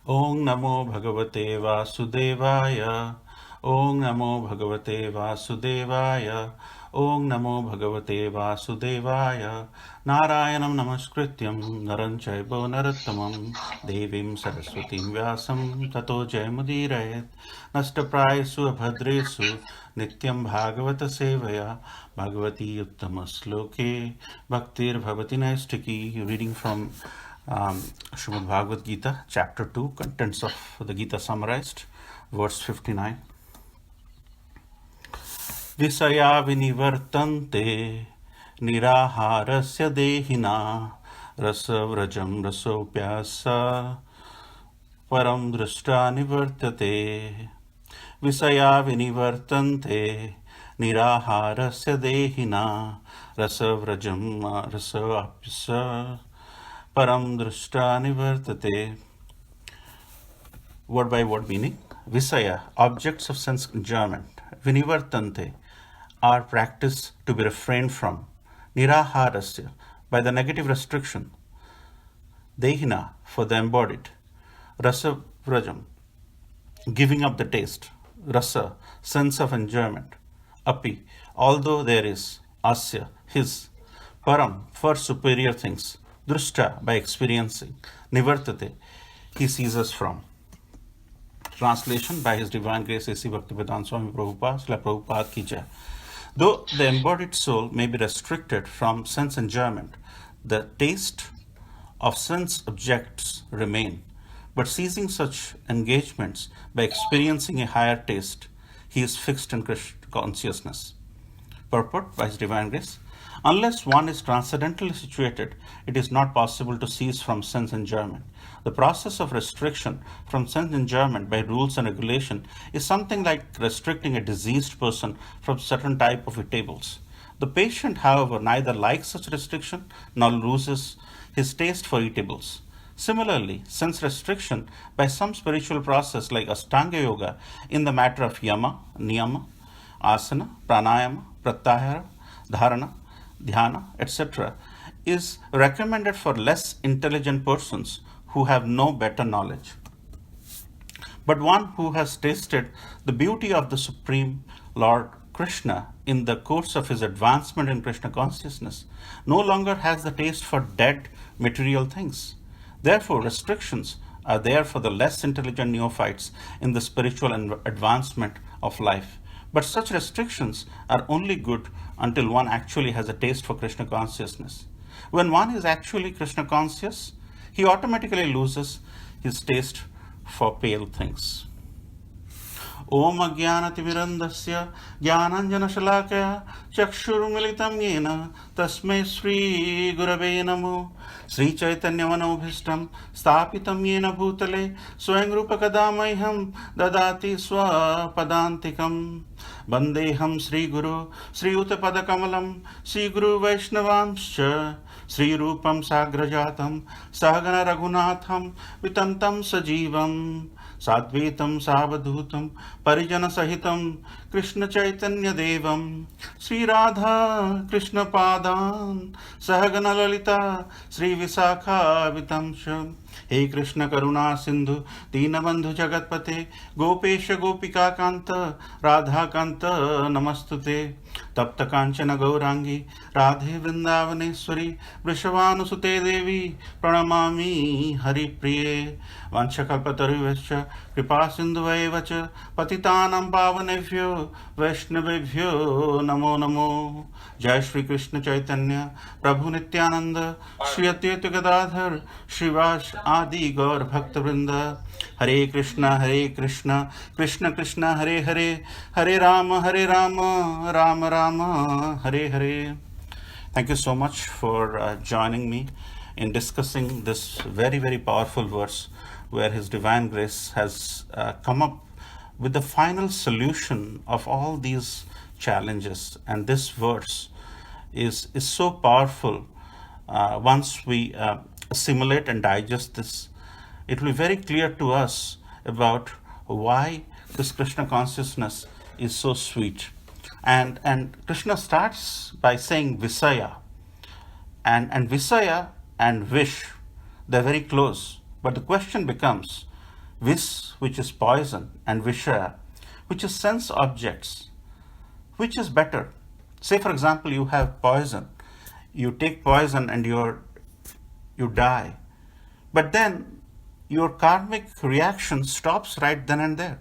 Om Namo Bhagavate Vasudevaya. Om Namo Bhagavate Vasudevaya. Om Namo Bhagavate Vasudevaya. Narayanam Namaskrityam Naranchaibo Narottamam Devim Saraswatim Vyasam Tato Jayamudiraят Nashtaprayasu Abhadresu Nityam Bhagavata Sevaya Bhagavati Uttama Sloke Bhaktir Bhavati Naistiki. Reading from Srimad Bhagavad Gita, Chapter 2, contents of the Gita summarized, verse 59. Visaya vinivartante niraharasya dehina rasa vrajam rasopyasa param drashta nivartate. Visaya vinivartante niraharasya dehina rasa vrajam rasopyasa param drashta nivartate. Word by word meaning. Visaya, objects of sense enjoyment. Vinivartante, are practiced to be refrained from. Niraharasya, by the negative restriction. Dehina, for the embodied. Rasa vrajam, giving up the taste. Rasa, sense of enjoyment. Api, although there is. Asya, his. Param, for superior things. Drushta, by experiencing. Nivartate, he ceases from. Translation by His Divine Grace A.C. Bhaktivedanta Swami Prabhupada, Srila Prabhupada Ki Jai. Though the embodied soul may be restricted from sense enjoyment, the taste of sense objects remain. But ceasing such engagements by experiencing a higher taste, he is fixed in Krishna consciousness. Purport by His Divine Grace. Unless one is transcendently situated, it is not possible to cease from sense enjoyment. The process of restriction from sense enjoyment by rules and regulation is something like restricting a diseased person from certain type of eatables. The patient, however, neither likes such restriction nor loses his taste for eatables. Similarly, sense restriction by some spiritual process like Ashtanga Yoga in the matter of yama, niyama, asana, pranayama, pratyahara, dharana, dhyana, etc., is recommended for less intelligent persons who have no better knowledge. But one who has tasted the beauty of the Supreme Lord Krishna in the course of his advancement in Krishna consciousness no longer has the taste for dead material things. Therefore, restrictions are there for the less intelligent neophytes in the spiritual advancement of life. But such restrictions are only good until one actually has a taste for Krishna consciousness. When one is actually Krishna conscious, he automatically loses his taste for pale things. Om Ajnanatimirandasya Jnananjanashalakaya Chakshurmilitam Yena Tasmai Sri Gurave Namo. Sri Chaitanya Manobhishtam Stapitam Yena Bhutale Swayam Rupa Kadamaiham Dadati Swapadantikam. Bandeham Sri Guru Sri Uttapada Kamalam Sri Guru Vaishnavamscha Sri Rupam Sagrajatam Sahagana Raghunatham Vitantam Sajivam Sadvetam Savadhutam Parijana Sahitam Krishna Chaitanya Devam Sri Radha Krishna Padan Sahagana Lalita Sri Visakha Vitamsha. He Krishna Karuna Sindhu Deenabandhu Jagatpate Gopesha Gopika Kanta Radha Kanta Namastute Tapta Kanchana Gaurangi Radhe Vrindavaneshwari Vrishavanusute Devi Pranamami Hari Priye Vanchakalpataruvescha Kripa Sindhuvaevacha Patitanam Pavanevyo Vaishnavevyo Namo Namo. Jai Shri Krishna Chaitanya Prabhu Nityananda Shri Advaita Gadadhar Shrivash Adi Gaur Bhakta Vrinda. Hare Krishna Krishna Krishna Hare Hare Hare Rama Rama Rama Hare Hare. Thank you so much for joining me in discussing this very, very powerful verse where His Divine Grace has come up with the final solution of all these challenges. And this verse is so powerful. Once we assimilate and digest this, it will be very clear to us about why this Krishna consciousness is so sweet. And Krishna starts by saying Visaya. And Visaya and wish, they're very close. But the question becomes, vis, which is poison, and vishaya, which is sense objects. Which is better? Say, for example, you have poison. You take poison and you die. But then your karmic reaction stops right then and there.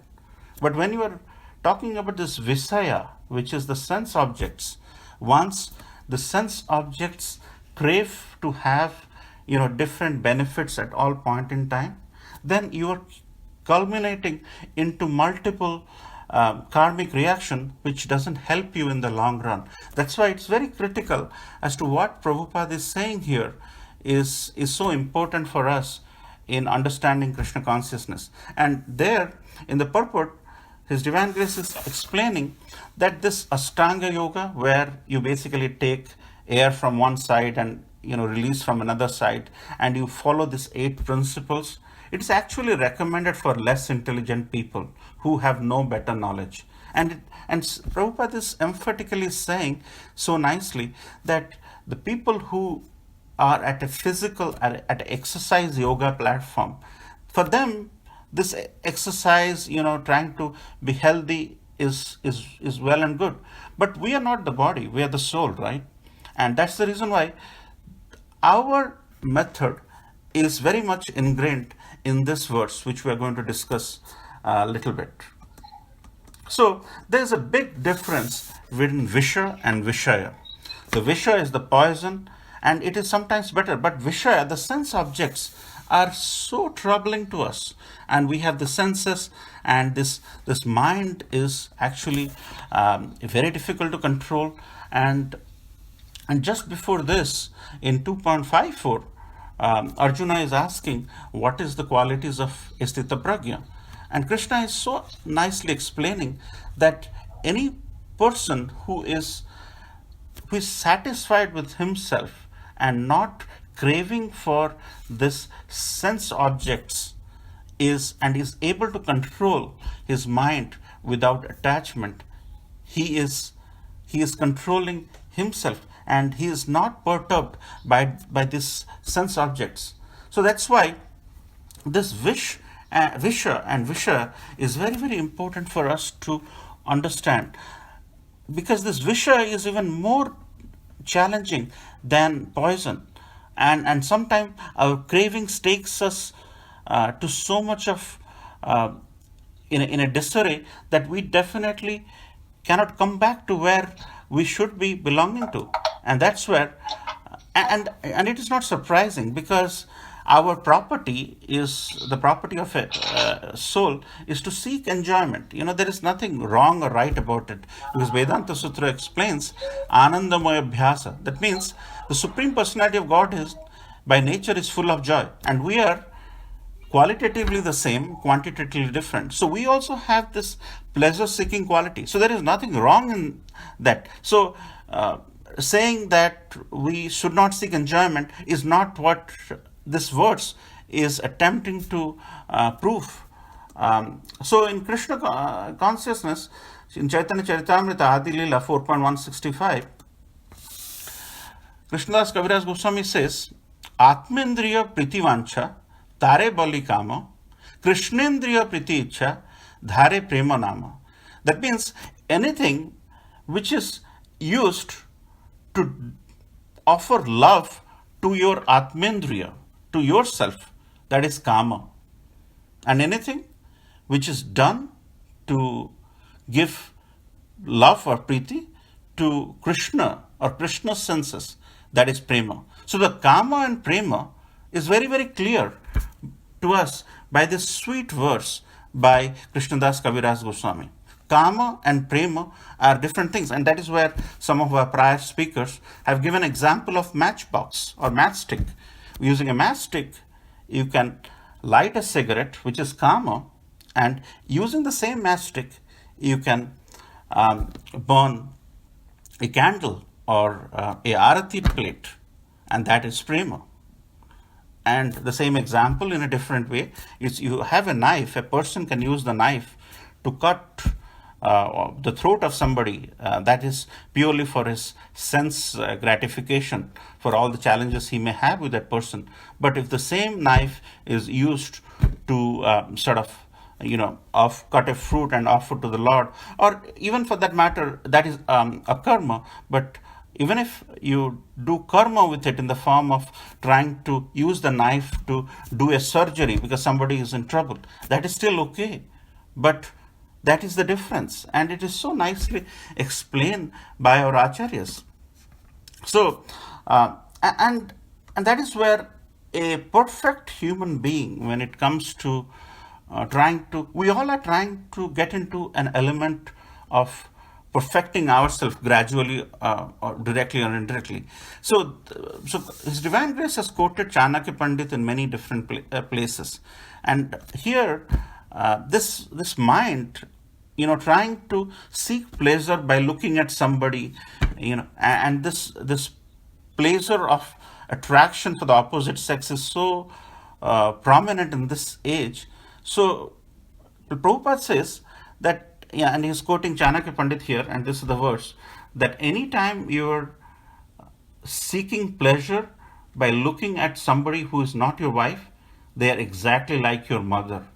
But when you are talking about this visaya, which is the sense objects, once the sense objects crave to have different benefits at all point in time, then you are culminating into multiple karmic reaction, which doesn't help you in the long run. That's why it's very critical as to what Prabhupada is saying here is so important for us in understanding Krishna consciousness. And there in the purport, His Divine Grace is explaining that this Ashtanga Yoga, where you basically take air from one side and release from another side, and you follow these 8 principles, it is actually recommended for less intelligent people who have no better knowledge. And Prabhupada is emphatically saying so nicely that the people who are at a physical, at an exercise yoga platform, for them, this exercise, trying to be healthy is well and good. But we are not the body, we are the soul, right? And that's the reason why our method is very much ingrained in this verse, which we are going to discuss a little bit. So there's a big difference between Visha and Vishaya. The Visha is the poison, and it is sometimes better, but Vishaya, the sense objects, are so troubling to us, and we have the senses, and this mind is actually very difficult to control. And just before this, in 2.54, Arjuna is asking what is the qualities of Istita Prajna, and Krishna is so nicely explaining that any person who is satisfied with himself and not craving for this sense objects is able to control his mind without attachment. He is controlling himself, and he is not perturbed by this sense objects. So that's why this Visha and Visha is very, very important for us to understand, because this Visha is even more challenging than poison, and sometimes our cravings takes us to so much of in a disarray that we definitely cannot come back to where we should be belonging to. And that's where and it is not surprising, because our property is the property of a soul is to seek enjoyment. There is nothing wrong or right about it, because Vedanta Sutra explains Anandamaya Bhyasa. That means the Supreme Personality of God is by nature is full of joy, and we are qualitatively the same, quantitatively different. So we also have this pleasure-seeking quality. So there is nothing wrong in that. So saying that we should not seek enjoyment is not what this verse is attempting to prove. So in Krishna consciousness, in Chaitanya Charitamrita Adi Leela 4.165, Krishnadas Kaviraj Goswami says, Atmendriya pritivancha tare bali kama, Krishnendriya priti ichha dhare prema nama. That means anything which is used to offer love to your Atmendriya, to yourself, that is kama. And anything which is done to give love or priti to Krishna or Krishna's senses, that is prema. So the kama and prema is very, very clear to us by this sweet verse by Krishnadas Kaviraj Goswami. Kama and prema are different things, and that is where some of our prior speakers have given example of matchbox or matchstick. Using a matchstick, you can light a cigarette, which is kama, and using the same matchstick, you can burn a candle or a arati plate, and that is prema. And the same example in a different way is you have a knife. A person can use the knife to cut the throat of somebody. That is purely for his sense gratification, for all the challenges he may have with that person. But if the same knife is used to cut a fruit and offer to the Lord, or even for that matter, that is a karma. But even if you do karma with it in the form of trying to use the knife to do a surgery because somebody is in trouble, that is still okay. But that is the difference, and it is so nicely explained by our acharyas. So, and that is where a perfect human being, when it comes to we all are trying to get into an element of perfecting ourselves gradually, or directly or indirectly. So His Divine Grace has quoted Chanakya Pandit in many different places, and here this mind, trying to seek pleasure by looking at somebody, and this pleasure of attraction for the opposite sex is so prominent in this age. So Prabhupada says that, yeah, and he's quoting Chanakya Pandit here, and this is the verse, that anytime you're seeking pleasure by looking at somebody who is not your wife, they are exactly like your mother.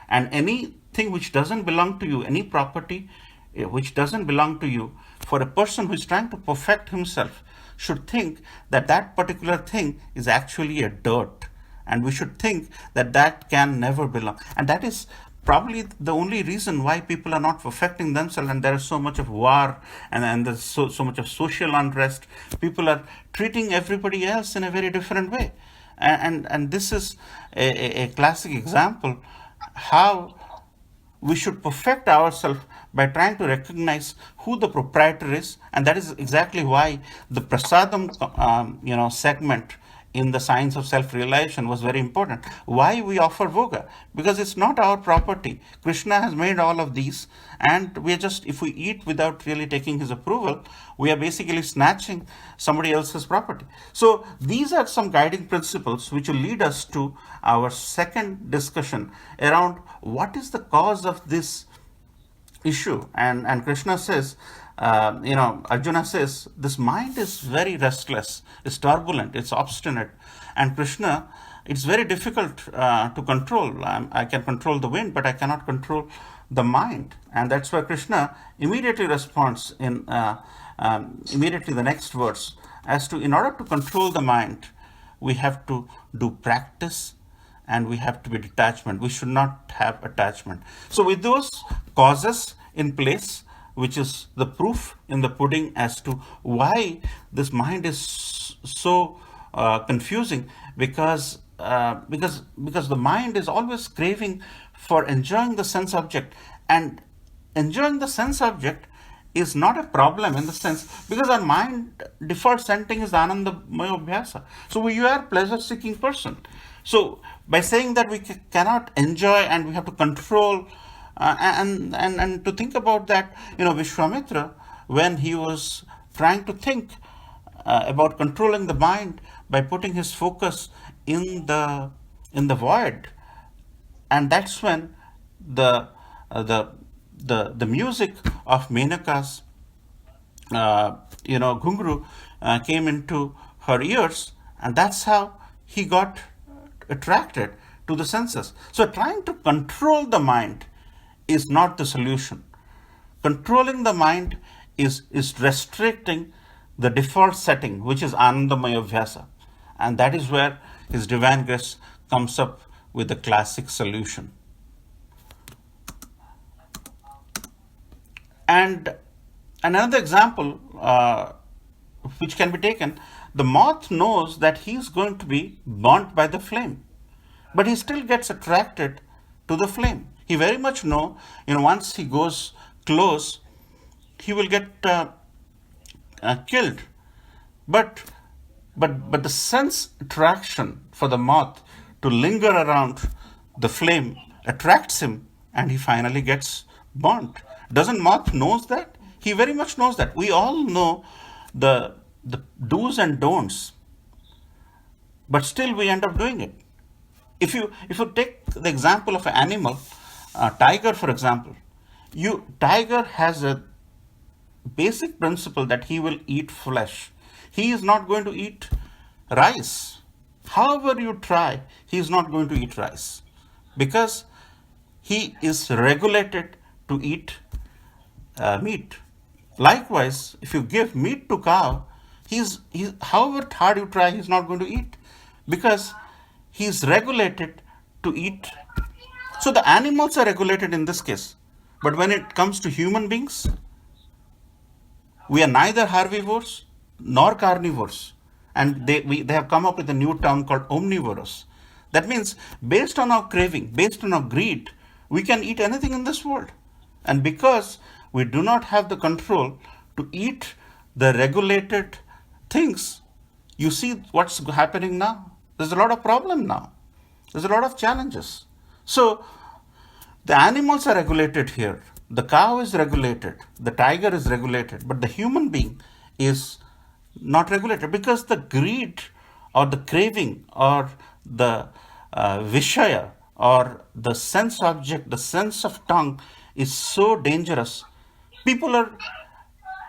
And anything which doesn't belong to you, any property which doesn't belong to you, for a person who is trying to perfect himself, should think that that particular thing is actually a dirt. And we should think that that can never belong. And that is probably the only reason why people are not perfecting themselves, and there is so much of war, and there's so much of social unrest. People are treating everybody else in a very different way. And this is a classic example how we should perfect ourselves by trying to recognize who the proprietor is. And that is exactly why the prasadam segment in the science of self-realization was very important. Why we offer bhoga? Because it's not our property. Krishna has made all of these, and we are just, if we eat without really taking his approval, we are basically snatching somebody else's property. So these are some guiding principles which will lead us to our second discussion around what is the cause of this issue. And Krishna says, Arjuna says, this mind is very restless, it's turbulent, it's obstinate. And Krishna, it's very difficult to control. I can control the wind, but I cannot control the mind. And that's why Krishna immediately responds in immediately the next verse, as to, in order to control the mind, we have to do practice, and we have to be detachment. We should not have attachment. So with those causes in place, which is the proof in the pudding as to why this mind is so confusing, because the mind is always craving for enjoying the sense object, and enjoying the sense object is not a problem in the sense, because our mind default setting is anandamaya abhyasa. So we are a pleasure seeking person. So by saying that we cannot enjoy and we have to control, and to think about that, Vishwamitra, when he was trying to think about controlling the mind by putting his focus in the void, and that's when the music of Menaka's Ghungru came into her ears, and that's how he got attracted to the senses. So trying to control the mind is not the solution. Controlling the mind is restricting the default setting, which is Anandamaya Vyasa. And that is where His Divine Grace comes up with the classic solution. And another example which can be taken, the moth knows that he is going to be burnt by the flame, but he still gets attracted to the flame. He very much know, once he goes close, he will get killed. But the sense attraction for the moth to linger around the flame attracts him, and he finally gets burnt. Doesn't moth knows that? He very much knows that. We all know the do's and don'ts, but still we end up doing it. If you take the example of an animal, tiger, for example, tiger has a basic principle that he will eat flesh. He is not going to eat rice. However you try, he is not going to eat rice. because he is regulated to eat meat. Likewise, if you give meat to cow, he's however hard you try, he's not going to eat because he's regulated to eat. So the animals are regulated in this case. But when it comes to human beings, we are neither herbivores nor carnivores. And they have come up with a new term called omnivorous. That means, based on our craving, based on our greed, we can eat anything in this world. And because we do not have the control to eat the regulated things, you see what's happening now. There's a lot of problem now. There's a lot of challenges. So the animals are regulated here. The cow is regulated. The tiger is regulated. But the human being is not regulated because the greed or the craving or the vishaya or the sense object, the sense of tongue is so dangerous. People are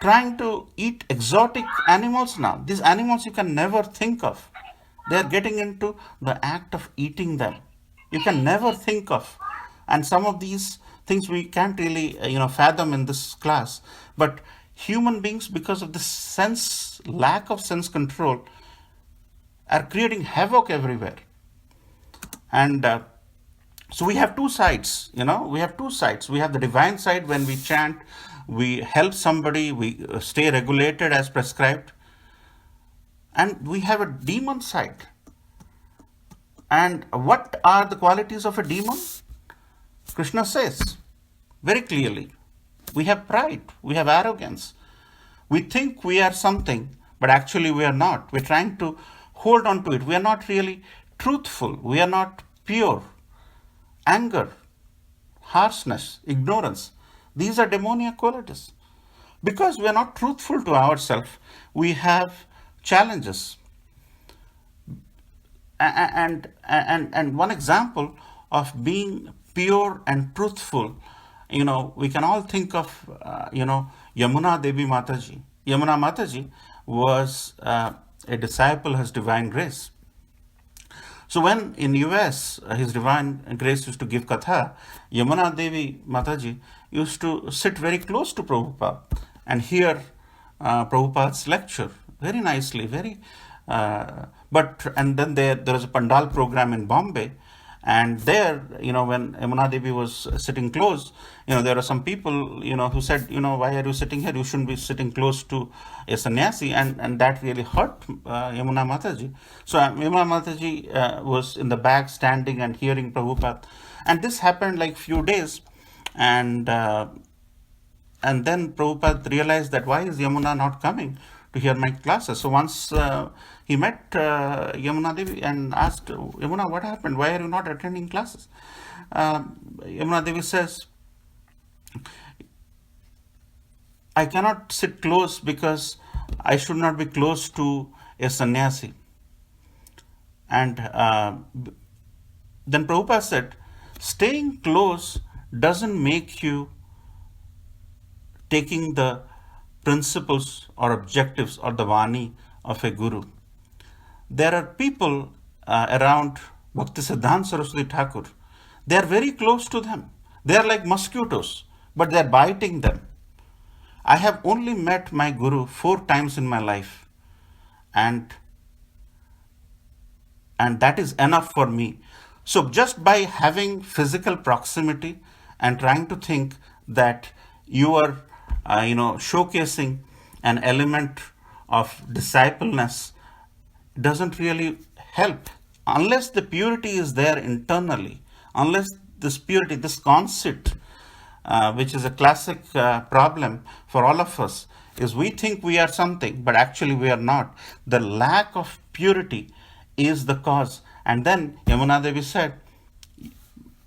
trying to eat exotic animals now. These animals you can never think of. They are getting into the act of eating them. You can never think of. And some of these things we can't really fathom in this class. But human beings, because of this lack of sense control, are creating havoc everywhere. And so we have two sides. We have two sides. We have the divine side. When we chant, we help somebody, we stay regulated as prescribed. And we have a demon side. And what are the qualities of a demon? Krishna says very clearly, we have pride, we have arrogance. We think we are something, but actually we are not. We're trying to hold on to it. We are not really truthful. We are not pure. Anger, harshness, ignorance. These are demoniac qualities. Because we are not truthful to ourselves, we have challenges. And one example of being pure and truthful, we can all think of, Yamuna Devi Mataji. Yamuna Mataji was a disciple of His Divine Grace. So when in US, His Divine Grace used to give katha, Yamuna Devi Mataji used to sit very close to Prabhupada and hear Prabhupada's lecture very nicely, and then there was a Pandal program in Bombay, and there, when Yamuna Devi was sitting close, there were some people, who said, why are you sitting here? You shouldn't be sitting close to a sannyasi, and that really hurt Yamuna Mataji. So Yamuna Mataji was in the back standing and hearing Prabhupada, and this happened like few days, and then Prabhupada realized that why is Yamuna not coming to hear my classes? So once he met Yamuna Devi and asked, Yamuna, what happened? Why are you not attending classes? Yamuna Devi says, I cannot sit close because I should not be close to a sannyasi. And then Prabhupada said, staying close doesn't make you taking the principles or objectives or the Vani of a guru. There are people around Bhaktisiddhanta Saraswati Thakur. They are very close to them. They are like mosquitoes, but they are biting them. I have only met my guru 4 times in my life, and that is enough for me. So just by having physical proximity and trying to think that you are showcasing an element of discipleness doesn't really help unless the purity is there internally, unless this purity, this conceit, which is a classic problem for all of us, is we think we are something, but actually we are not. The lack of purity is the cause. And then Yamuna Devi said,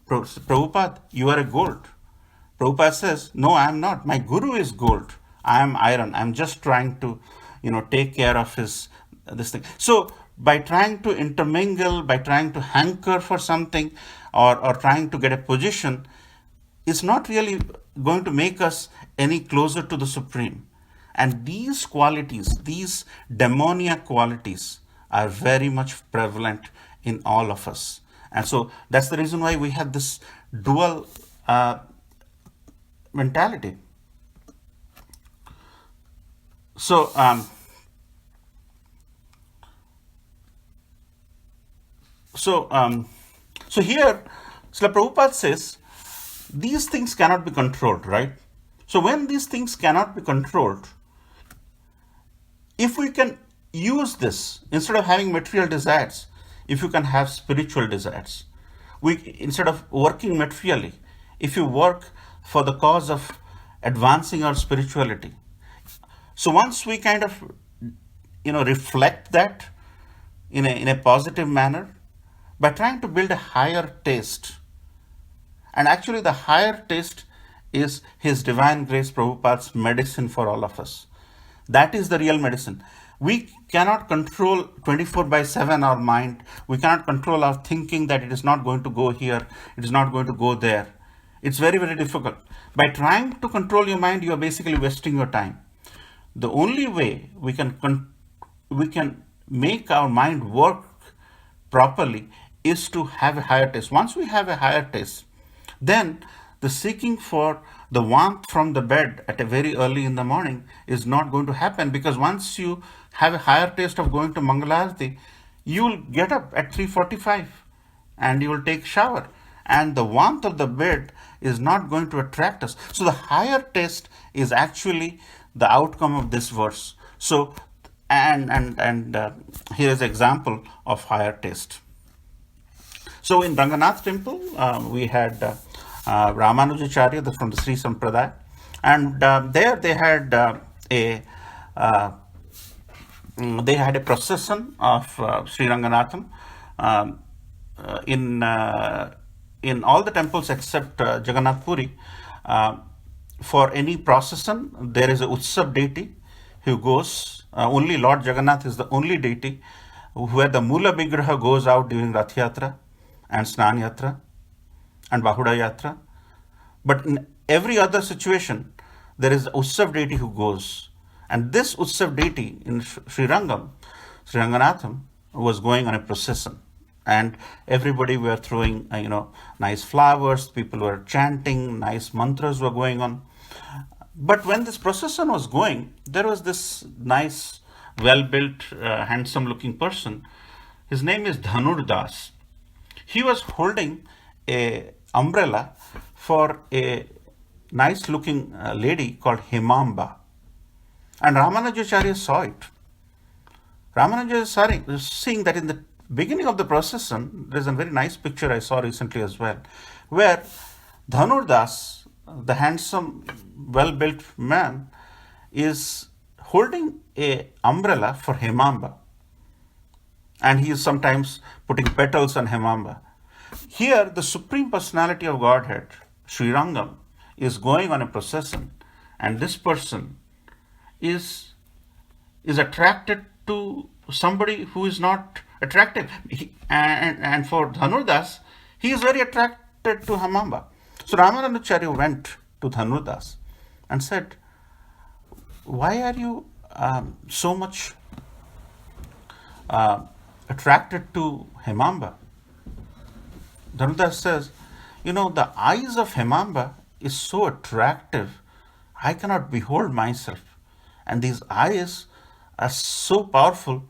Prabhupada, you are a gold. Prabhupada says, no, I am not. My guru is gold. I am iron. I am just trying to, take care of this thing. So by trying to intermingle, by trying to hanker for something or trying to get a position, is not really going to make us any closer to the Supreme. And these qualities, these demoniac qualities, are very much prevalent in all of us. And so that's the reason why we have this dual mentality. So, so, so here, Srila Prabhupada says these things cannot be controlled, right? So when these things cannot be controlled, if we can use this instead of having material desires, if you can have spiritual desires, we instead of working materially, if you work for the cause of advancing our spirituality. So once we kind of reflect that in a positive manner by trying to build a higher taste, and actually the higher taste is His Divine Grace Prabhupada's medicine for all of us. That is the real medicine. We cannot control 24/7 our mind. We cannot control our thinking that it is not going to go here, it is not going to go there. It's very, very difficult. By trying to control your mind, you are basically wasting your time. The only way we can make our mind work properly is to have a higher taste. Once we have a higher taste, then the seeking for the warmth from the bed at a very early in the morning is not going to happen, because once you have a higher taste of going to Mangalarti, you will get up at 3:45 and you will take shower, and the warmth of the bed is not going to attract us. So the higher taste is actually the outcome of this verse. So here is an example of higher taste. So in Ranganath temple, we had Ramanujacharya from the Sri Sampradaya, and there they had a procession of Sri Ranganathan in all the temples except Jagannath Puri. For any procession, there is a Utsav deity who goes. Only Lord Jagannath is the only deity where the Mula Vigraha goes out during Rath Yatra and Snan Yatra and Bahuda Yatra. But in every other situation, there is Utsav deity who goes. And this Utsav deity in Sri Ranganatham, was going on a procession. And everybody were throwing, nice flowers, people were chanting, nice mantras were going on. But when this procession was going, there was this nice, well-built, handsome-looking person. His name is Dhanur Das. He was holding a umbrella for a nice-looking lady called Hemamba. And Ramanujacharya saw it. Ramanujacharya was seeing that in the beginning of the procession, there's a very nice picture I saw recently as well, where Dhanur Das, the handsome, well-built man, is holding a umbrella for Hemamba. And he is sometimes putting petals on Hemamba. Here, the Supreme Personality of Godhead, Sri Rangam, is going on a procession, and this person is attracted to somebody who is not attractive. And for Dhanurdas, he is very attracted to Hemamba. So Ramanujacharya went to Dhanurdas and said, why are you so much attracted to Hemamba? Dhanurdas says, the eyes of Hemamba is so attractive, I cannot behold myself. And these eyes are so powerful,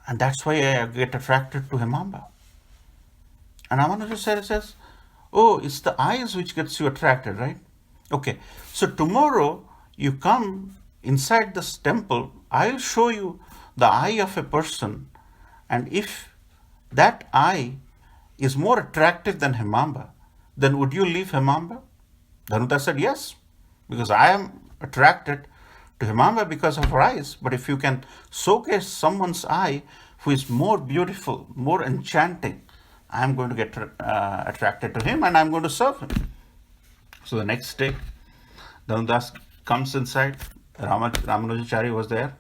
and that's why I get attracted to Hemamba. And Ramanujacharya says, oh, it's the eyes which gets you attracted, right? Okay, so tomorrow you come inside this temple, I'll show you the eye of a person, and if that eye is more attractive than Hemamba, then would you leave Hemamba? Dhanurdas said, yes, because I am attracted to Hemamba because of her eyes. But if you can showcase someone's eye who is more beautiful, more enchanting, I am going to get attracted to him and I am going to serve him. So the next day, Dhanurdas comes inside. Ramanujacharya was there,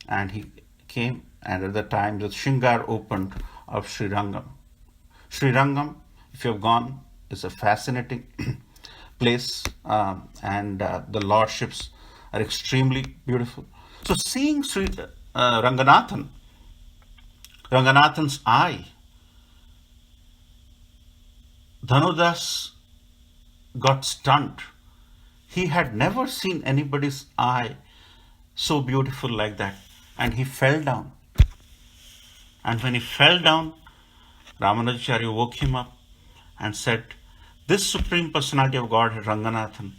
and he came, and at the time the Shingar opened of Sri Rangam. Sri Rangam, if you have gone, is a fascinating place, and the lordships are extremely beautiful. So seeing Sri Ranganathan's eye Dhanudas got stunned. He had never seen anybody's eye so beautiful like that. And he fell down. And when he fell down, Ramanujacharya woke him up and said, this Supreme Personality of Godhead, Ranganathan,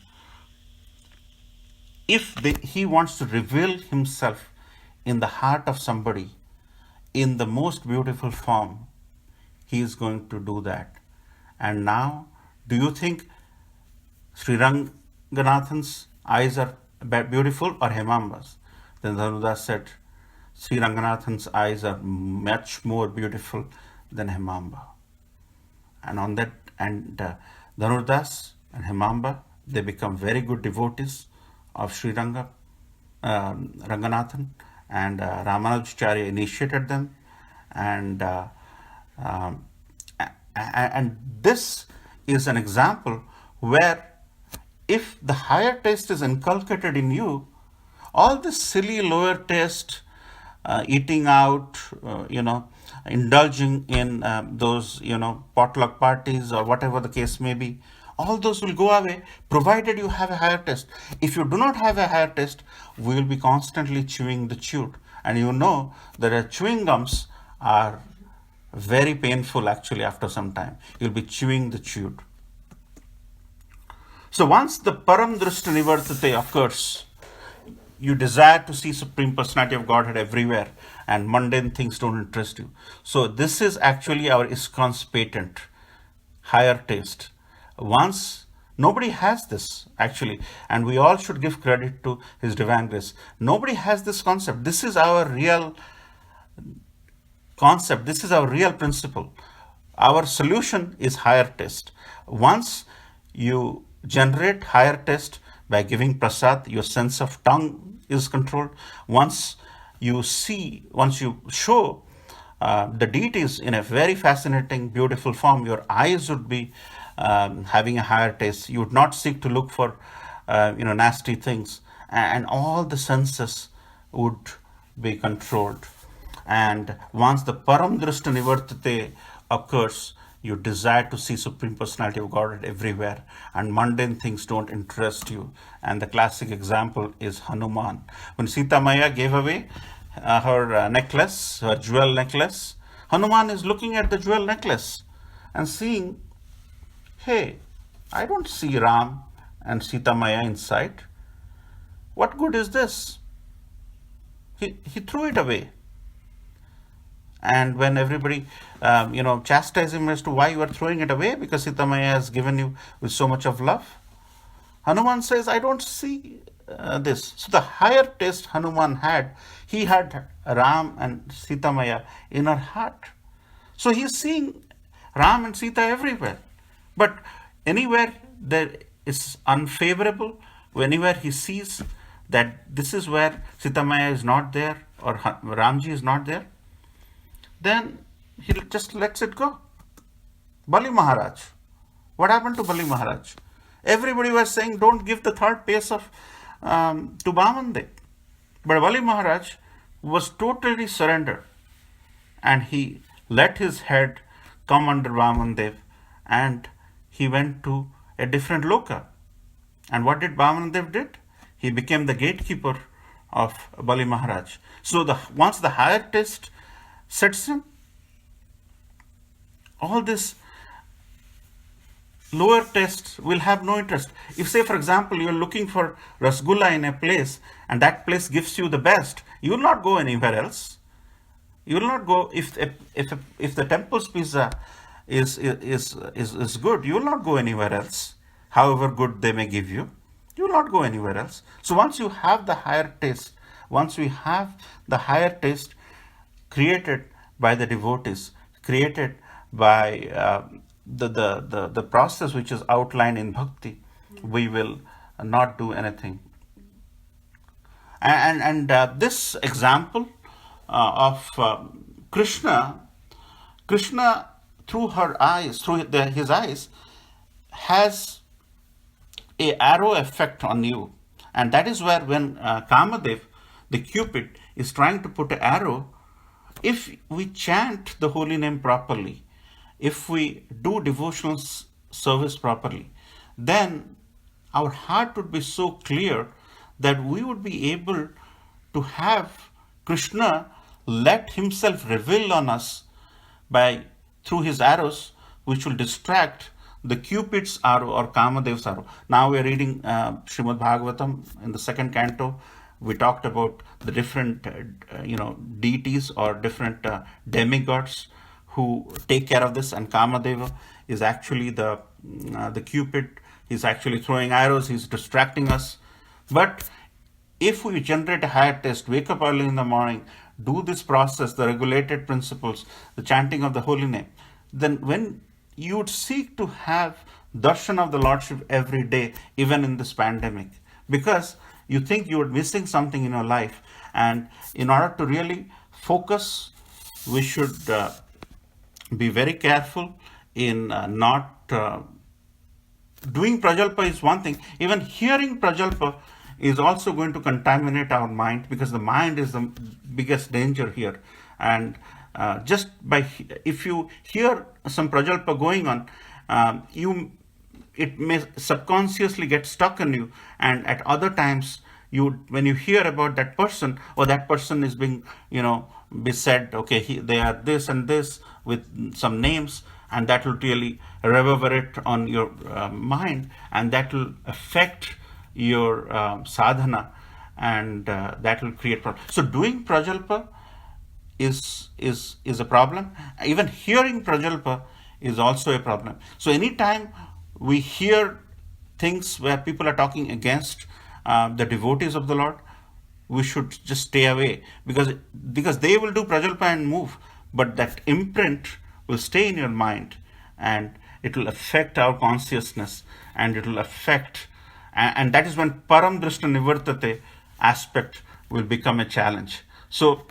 if he wants to reveal himself in the heart of somebody in the most beautiful form, he is going to do that. And now, do you think Sri Ranganathan's eyes are beautiful or Hemamba's? Then Dhanudas said, Sri Ranganathan's eyes are much more beautiful than Hemamba. And on that, Dhanudas and Hemamba, they become very good devotees of Sri Ranganathan, and Ramanujacharya initiated them, and this is an example where if the higher taste is inculcated in you, all this silly lower taste, eating out, indulging in those, potluck parties or whatever the case may be, all those will go away provided you have a higher taste. If you do not have a higher taste, we will be constantly chewing the chewed. And you know that chewing gums are very painful actually after some time. You'll be chewing the chewed. So once the Param Drishta Nivartate occurs, you desire to see Supreme Personality of Godhead everywhere, and mundane things don't interest you. So this is actually our ISKCON's patent, higher taste. Once, nobody has this actually, and we all should give credit to His Divine Grace. Nobody has this concept. This is our real concept. This is our real principle. Our solution is higher taste. Once you generate higher taste by giving prasad, your sense of tongue is controlled. Once you show the deities in a very fascinating, beautiful form, your eyes would be having a higher taste. You would not seek to look for nasty things, and all the senses would be controlled. And once the Param Drishta Nivartate occurs, you desire to see Supreme Personality of Godhead everywhere, and mundane things don't interest you. And the classic example is Hanuman. When Sita Maya gave away her necklace, her jewel necklace, Hanuman is looking at the jewel necklace and seeing, hey, I don't see Ram and Sita Maya inside. What good is this? He threw it away. And when everybody, chastised him as to why you are throwing it away, because Sita Maya has given you with so much of love, Hanuman says, I don't see this. So the higher taste Hanuman had, he had Ram and Sita Maya in her heart. So he's seeing Ram and Sita everywhere. But anywhere that is unfavorable, anywhere he sees that this is where Sita Maya is not there or Ramji is not there, then he just lets it go. Bali Maharaj. What happened to Bali Maharaj? Everybody was saying, don't give the third place to Vamandev. But Bali Maharaj was totally surrendered. And he let his head come under Vamandev, and he went to a different loka. And what did Vamandev did? He became the gatekeeper of Bali Maharaj. So once the higher taste sets in, all this lower taste will have no interest. If, say, for example, you are looking for rasgulla in a place and that place gives you the best, you will not go anywhere else. You will not go if the temple's pizza is good. You will not go anywhere else. However good they may give you, you will not go anywhere else. So once you have the higher taste, once we have the higher taste created by the devotees, created by the process which is outlined in bhakti, we will not do anything. And this example of Krishna through her eyes, through his eyes, has a arrow effect on you. And that is where when Kamadev, the Cupid, is trying to put an arrow, if we chant the holy name properly, if we do devotional service properly, then our heart would be so clear that we would be able to have Krishna let himself reveal on us by through his arrows, which will distract the Cupid's arrow or Kamadev's arrow. Now we are reading Srimad Bhagavatam in the second canto. We talked about the different deities or different demigods who take care of this, and Kamadeva is actually the Cupid. He's actually throwing arrows. He's distracting us. But if we generate a higher test, wake up early in the morning, do this process, the regulated principles, the chanting of the holy name, then when you would seek to have darshan of the Lordship every day, even in this pandemic, because you think you are missing something in your life. And in order to really focus, we should be very careful in not doing prajalpa is one thing. Even hearing prajalpa is also going to contaminate our mind, because the mind is the biggest danger here. And just by if you hear some prajalpa going on, it may subconsciously get stuck in you, and at other times when you hear about that person, or that person is being be said, okay, they are this and this with some names, and that will really reverberate on your mind, and that will affect your sadhana, and that will create problems. So doing prajalpa is a problem. Even hearing prajalpa is also a problem. So anytime we hear things where people are talking against the devotees of the Lord, we should just stay away, because they will do prajalpa and move, but that imprint will stay in your mind, and it will affect our consciousness, and it will affect, and that is when param drishta nivartate aspect will become a challenge. So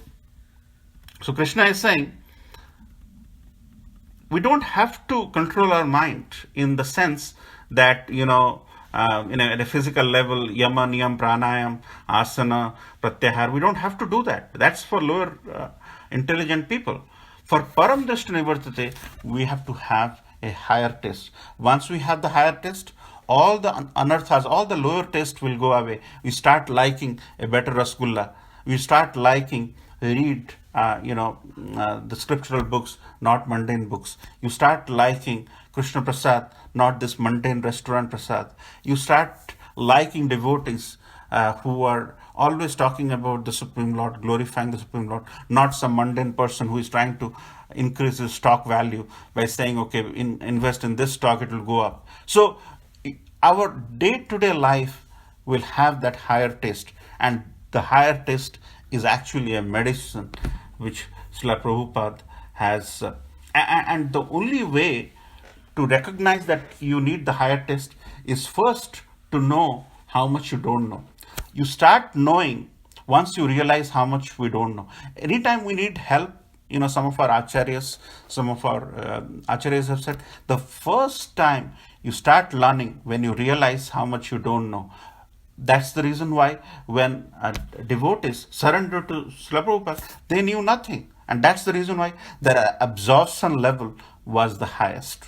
Krishna is saying we don't have to control our mind in the sense that at a physical level, yama, niyam, pranayam, asana, pratyahar, we don't have to do that. That's for lower intelligent people. For param drishta nivartate, we have to have a higher test. Once we have the higher test, all the anarthas, all the lower taste will go away. We start liking a better rasgulla. We start liking read the scriptural books, not mundane books. You start liking Krishna Prasad, not this mundane restaurant Prasad. You start liking devotees who are always talking about the Supreme Lord, glorifying the Supreme Lord, not some mundane person who is trying to increase his stock value by saying, okay, invest in this stock, it will go up. So our day-to-day life will have that higher taste, and the higher taste is actually a medicine which Srila Prabhupada has. And the only way to recognize that you need the higher taste is first to know how much you don't know. You start knowing once you realize how much we don't know. Anytime we need help, some of our acharyas, have said, the first time you start learning when you realize how much you don't know. That's the reason why when devotees surrendered to Srila Prabhupada, they knew nothing. And that's the reason why their absorption level was the highest.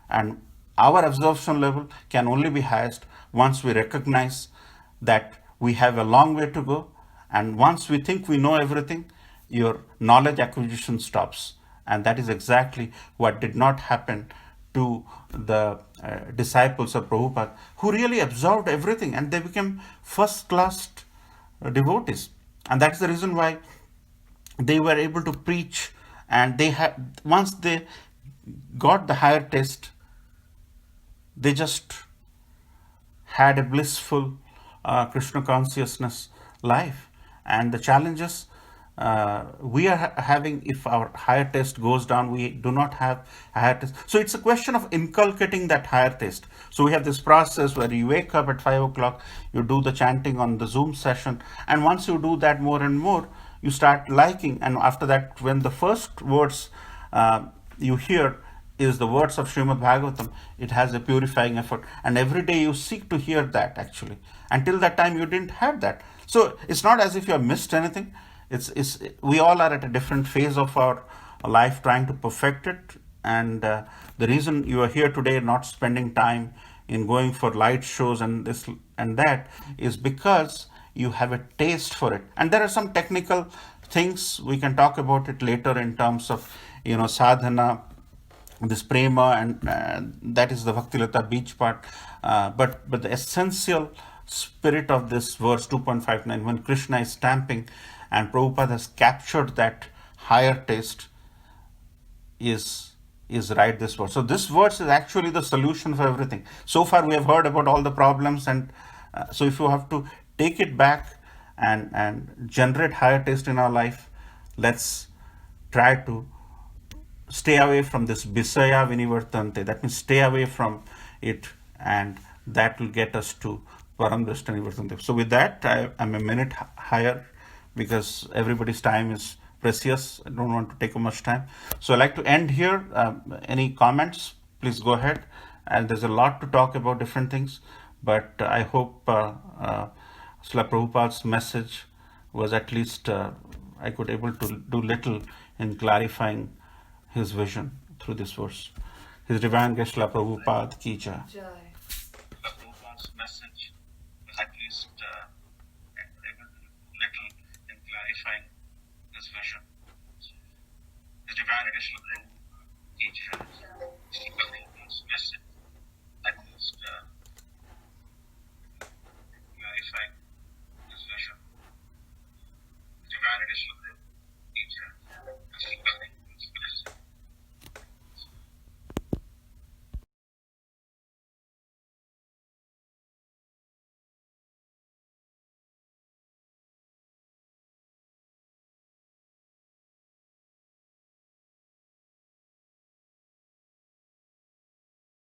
And our absorption level can only be highest once we recognize that we have a long way to go. And once we think we know everything, your knowledge acquisition stops. And that is exactly what did not happen to the disciples of Prabhupada, who really absorbed everything, and they became first-class devotees. And that's the reason why they were able to preach, and once they got the higher taste, they just had a blissful Krishna consciousness life. And the challenges we are having, if our higher taste goes down, we do not have a higher taste. So it's a question of inculcating that higher taste. So we have this process where you wake up at 5 o'clock, you do the chanting on the Zoom session, and once you do that more and more, you start liking. And after that, when the first words you hear is the words of Srimad Bhagavatam, it has a purifying effort. And every day you seek to hear that, actually. Until that time, you didn't have that. So it's not as if you have missed anything. We all are at a different phase of our life trying to perfect it. and the reason you are here today, not spending time in going for light shows and this and that, is because you have a taste for it. And there are some technical things we can talk about it later in terms of sadhana, this prema, and that is the Bhaktilata beach part. But the essential spirit of this verse 2.59, when Krishna is stamping and Prabhupada has captured that higher taste, is right this verse. So this verse is actually the solution for everything. So far we have heard about all the problems, and so if you have to take it back and generate higher taste in our life, let's try to stay away from this Bisaya Vinivartante. That means stay away from it, and that will get us to Param Drishta Nivartante. So with that, I'm a minute higher because everybody's time is precious. I don't want to take much time. So I'd like to end here. Any comments? Please go ahead. And there's a lot to talk about, different things. But I hope Srila Prabhupada's message was at least I could able to do little in clarifying his vision through this verse. His Divine Grace Srila Prabhupada ki jai. Prabhupada's message was at least little in clarifying this vision. His Divine Grace Srila Prabhupada